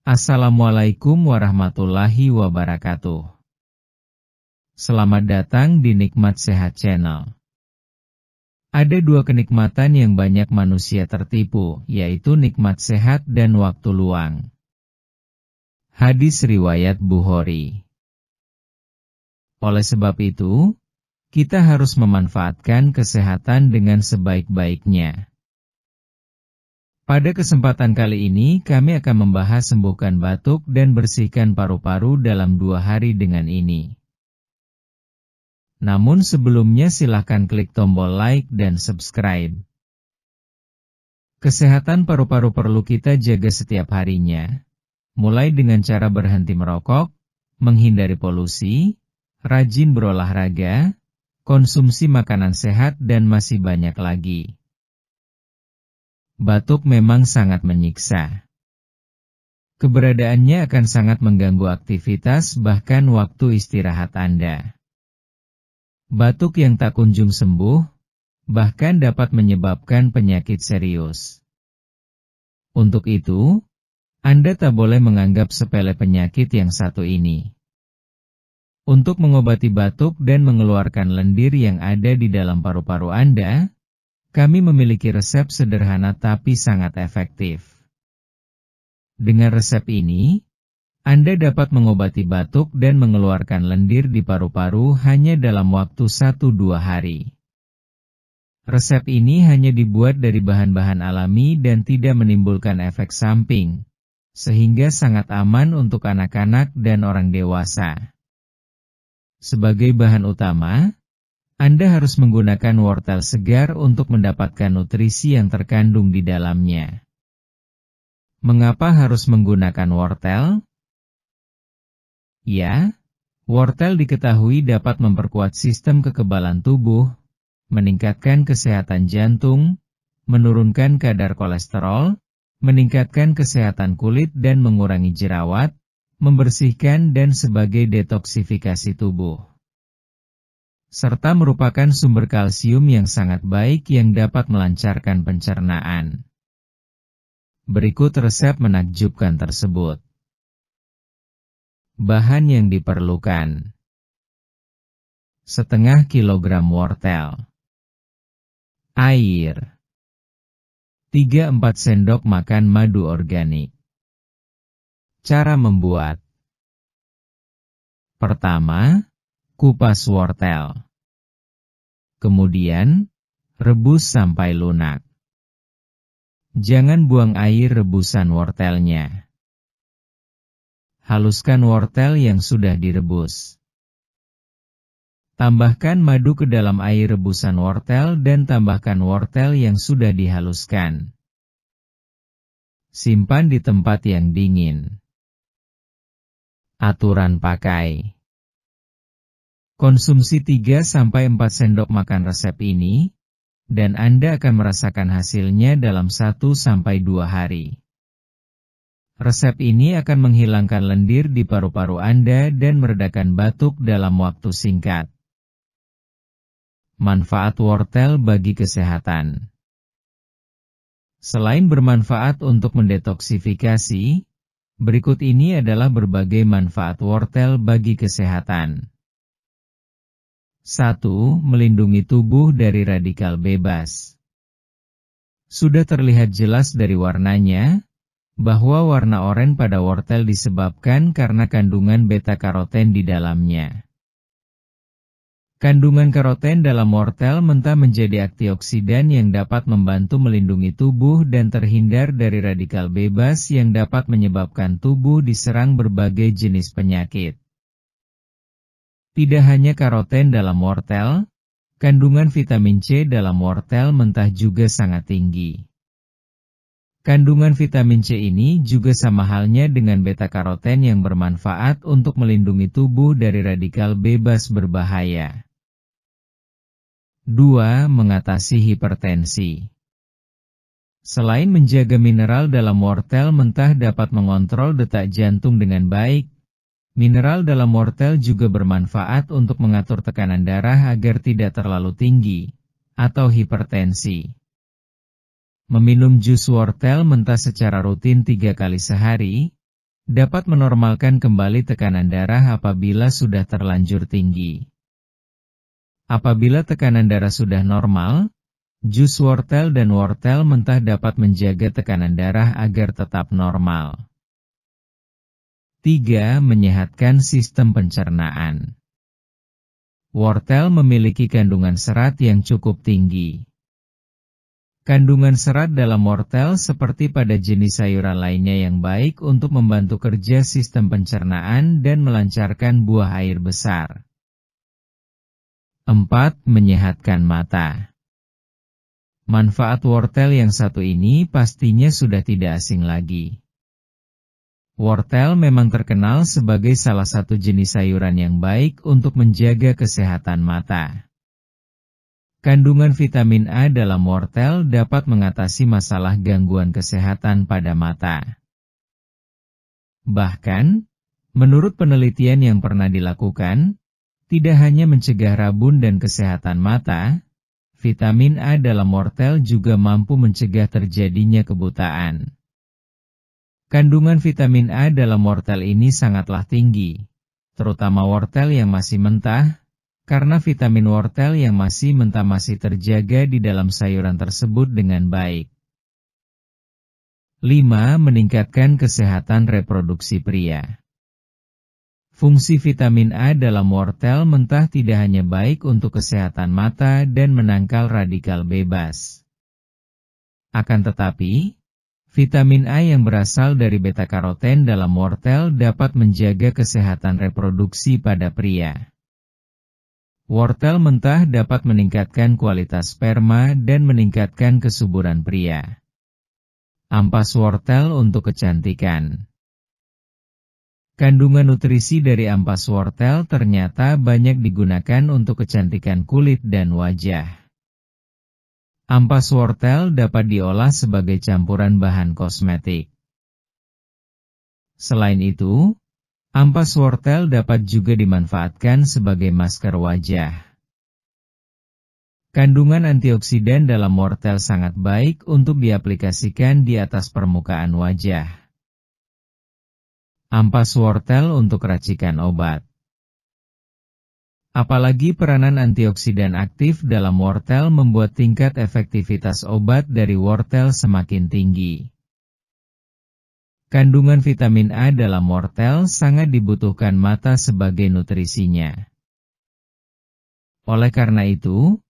Assalamualaikum warahmatullahi wabarakatuh. Selamat datang di Nikmat Sehat Channel. Ada dua kenikmatan yang banyak manusia tertipu, yaitu nikmat sehat dan waktu luang. Hadis riwayat Bukhari. Oleh sebab itu, kita harus memanfaatkan kesehatan dengan sebaik-baiknya. Pada kesempatan kali ini, kami akan membahas sembuhkan batuk dan bersihkan paru-paru dalam 2 hari dengan ini. Namun sebelumnya silahkan klik tombol like dan subscribe. Kesehatan paru-paru perlu kita jaga setiap harinya, mulai dengan cara berhenti merokok, menghindari polusi, rajin berolahraga, konsumsi makanan sehat dan masih banyak lagi. Batuk memang sangat menyiksa. Keberadaannya akan sangat mengganggu aktivitas bahkan waktu istirahat Anda. Batuk yang tak kunjung sembuh, bahkan dapat menyebabkan penyakit serius. Untuk itu, Anda tak boleh menganggap sepele penyakit yang satu ini. Untuk mengobati batuk dan mengeluarkan lendir yang ada di dalam paru-paru Anda, kami memiliki resep sederhana tapi sangat efektif. Dengan resep ini, Anda dapat mengobati batuk dan mengeluarkan lendir di paru-paru hanya dalam waktu 1-2 hari. Resep ini hanya dibuat dari bahan-bahan alami dan tidak menimbulkan efek samping, sehingga sangat aman untuk anak-anak dan orang dewasa. Sebagai bahan utama, Anda harus menggunakan wortel segar untuk mendapatkan nutrisi yang terkandung di dalamnya. Mengapa harus menggunakan wortel? Ya, wortel diketahui dapat memperkuat sistem kekebalan tubuh, meningkatkan kesehatan jantung, menurunkan kadar kolesterol, meningkatkan kesehatan kulit dan mengurangi jerawat, membersihkan dan sebagai detoksifikasi tubuh. Serta merupakan sumber kalsium yang sangat baik yang dapat melancarkan pencernaan. Berikut resep menakjubkan tersebut. Bahan yang diperlukan: setengah kilogram wortel, air, 3-4 sendok makan madu organik. Cara membuat: pertama, kupas wortel. Kemudian, rebus sampai lunak. Jangan buang air rebusan wortelnya. Haluskan wortel yang sudah direbus. Tambahkan madu ke dalam air rebusan wortel dan tambahkan wortel yang sudah dihaluskan. Simpan di tempat yang dingin. Aturan pakai: konsumsi 3-4 sendok makan resep ini, dan Anda akan merasakan hasilnya dalam 1-2 hari. Resep ini akan menghilangkan lendir di paru-paru Anda dan meredakan batuk dalam waktu singkat. Manfaat wortel bagi kesehatan: selain bermanfaat untuk mendetoksifikasi, berikut ini adalah berbagai manfaat wortel bagi kesehatan. 1. Melindungi tubuh dari radikal bebas. Sudah terlihat jelas dari warnanya, bahwa warna oranye pada wortel disebabkan karena kandungan beta-karoten di dalamnya. Kandungan karoten dalam wortel mentah menjadi antioksidan yang dapat membantu melindungi tubuh dan terhindar dari radikal bebas yang dapat menyebabkan tubuh diserang berbagai jenis penyakit. Tidak hanya karoten dalam wortel, kandungan vitamin C dalam wortel mentah juga sangat tinggi. Kandungan vitamin C ini juga sama halnya dengan beta-karoten yang bermanfaat untuk melindungi tubuh dari radikal bebas berbahaya. 2. Mengatasi hipertensi. Selain menjaga mineral dalam wortel mentah dapat mengontrol detak jantung dengan baik, mineral dalam wortel juga bermanfaat untuk mengatur tekanan darah agar tidak terlalu tinggi, atau hipertensi. Meminum jus wortel mentah secara rutin 3 kali sehari, dapat menormalkan kembali tekanan darah apabila sudah terlanjur tinggi. Apabila tekanan darah sudah normal, jus wortel dan wortel mentah dapat menjaga tekanan darah agar tetap normal. 3. Menyehatkan sistem pencernaan. Wortel memiliki kandungan serat yang cukup tinggi. Kandungan serat dalam wortel seperti pada jenis sayuran lainnya yang baik untuk membantu kerja sistem pencernaan dan melancarkan buah air besar. 4. Menyehatkan mata. Manfaat wortel yang satu ini pastinya sudah tidak asing lagi. Wortel memang terkenal sebagai salah satu jenis sayuran yang baik untuk menjaga kesehatan mata. Kandungan vitamin A dalam wortel dapat mengatasi masalah gangguan kesehatan pada mata. Bahkan, menurut penelitian yang pernah dilakukan, tidak hanya mencegah rabun dan kesehatan mata, vitamin A dalam wortel juga mampu mencegah terjadinya kebutaan. Kandungan vitamin A dalam wortel ini sangatlah tinggi, terutama wortel yang masih mentah, karena vitamin wortel yang masih mentah masih terjaga di dalam sayuran tersebut dengan baik. 5. Meningkatkan kesehatan reproduksi pria. Fungsi vitamin A dalam wortel mentah tidak hanya baik untuk kesehatan mata dan menangkal radikal bebas. Akan tetapi, vitamin A yang berasal dari beta-karoten dalam wortel dapat menjaga kesehatan reproduksi pada pria. Wortel mentah dapat meningkatkan kualitas sperma dan meningkatkan kesuburan pria. Ampas wortel untuk kecantikan. Kandungan nutrisi dari ampas wortel ternyata banyak digunakan untuk kecantikan kulit dan wajah. Ampas wortel dapat diolah sebagai campuran bahan kosmetik. Selain itu, ampas wortel dapat juga dimanfaatkan sebagai masker wajah. Kandungan antioksidan dalam wortel sangat baik untuk diaplikasikan di atas permukaan wajah. Ampas wortel untuk racikan obat. Apalagi peranan antioksidan aktif dalam wortel membuat tingkat efektivitas obat dari wortel semakin tinggi. Kandungan vitamin A dalam wortel sangat dibutuhkan mata sebagai nutrisinya. Oleh karena itu,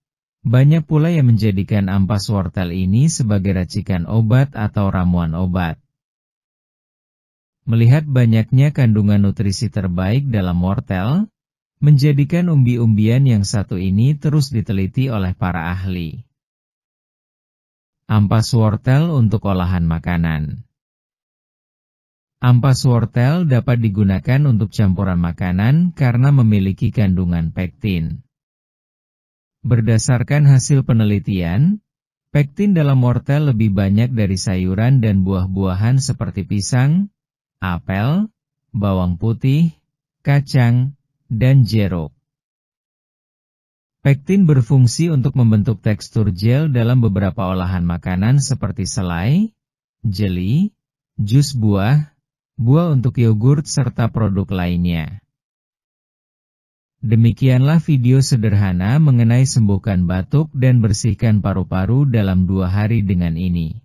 banyak pula yang menjadikan ampas wortel ini sebagai racikan obat atau ramuan obat. Melihat banyaknya kandungan nutrisi terbaik dalam wortel, menjadikan umbi-umbian yang satu ini terus diteliti oleh para ahli. Ampas wortel untuk olahan makanan. Ampas wortel dapat digunakan untuk campuran makanan karena memiliki kandungan pektin. Berdasarkan hasil penelitian, pektin dalam wortel lebih banyak dari sayuran dan buah-buahan seperti pisang, apel, bawang putih, kacang, dan jeruk. Pektin berfungsi untuk membentuk tekstur gel dalam beberapa olahan makanan seperti selai, jeli, jus buah, buah untuk yogurt serta produk lainnya. Demikianlah video sederhana mengenai sembuhkan batuk dan bersihkan paru-paru dalam 2 hari dengan ini.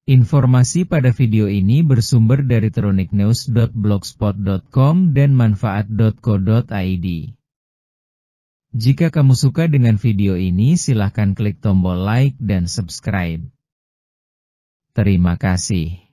Informasi pada video ini bersumber dari tronicnews.blogspot.com dan manfaat.co.id. Jika kamu suka dengan video ini, silahkan klik tombol like dan subscribe. Terima kasih.